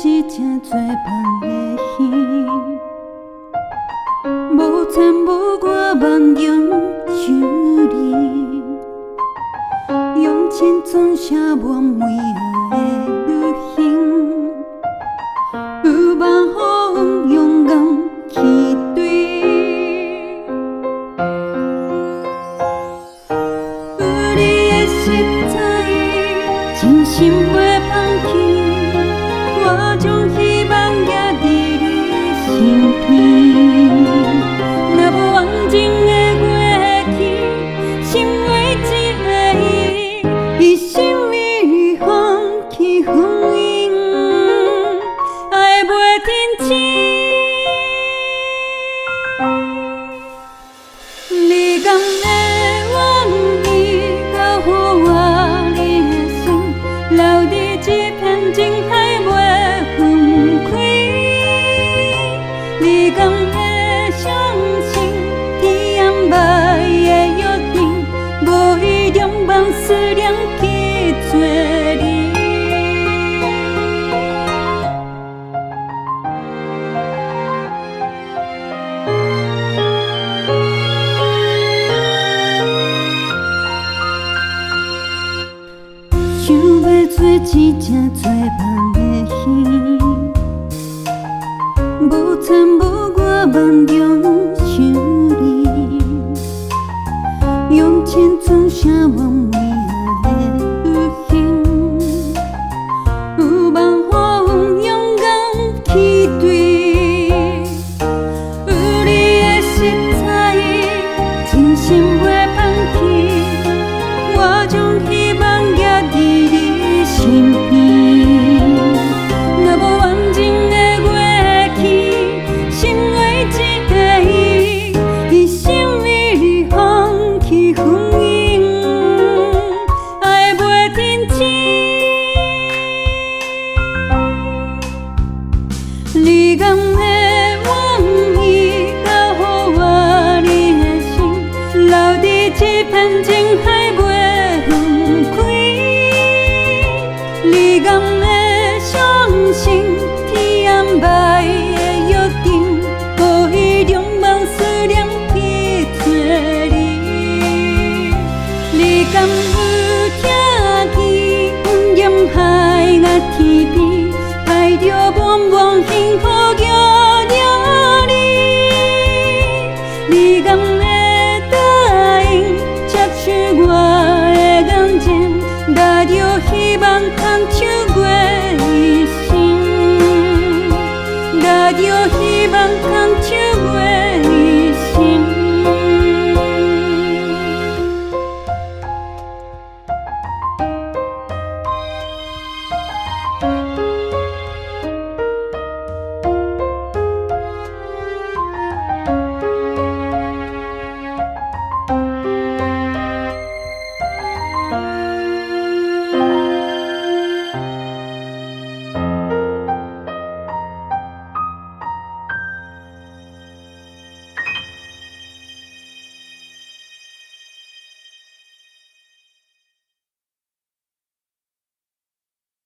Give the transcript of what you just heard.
一只做梦的耳，无牵无挂梦中想你，用千种写满每下的旅行，有梦予勇敢去追。有你的实在，真心袂放弃。我将希望寄伫你身边，若无完整的过去，心为一个伊，一生为你放弃婚姻，爱袂停止。你敢会忘记，交予我你的心，留伫这片情海袂分开。你敢会相信，天暗暝的约定，无伊两万思念去做你。想要做一只做梦的耳，无牵无挂梦中想你，用千种写满每下的旅行，有梦予勇敢去追。有你的实在，真心袂放弃。我将希望寄伫你身边，若无完整的过去，心为一个伊，一生为你放弃婚姻，爱袂停止。你敢会忘记，交予我你的心，留伫这片情。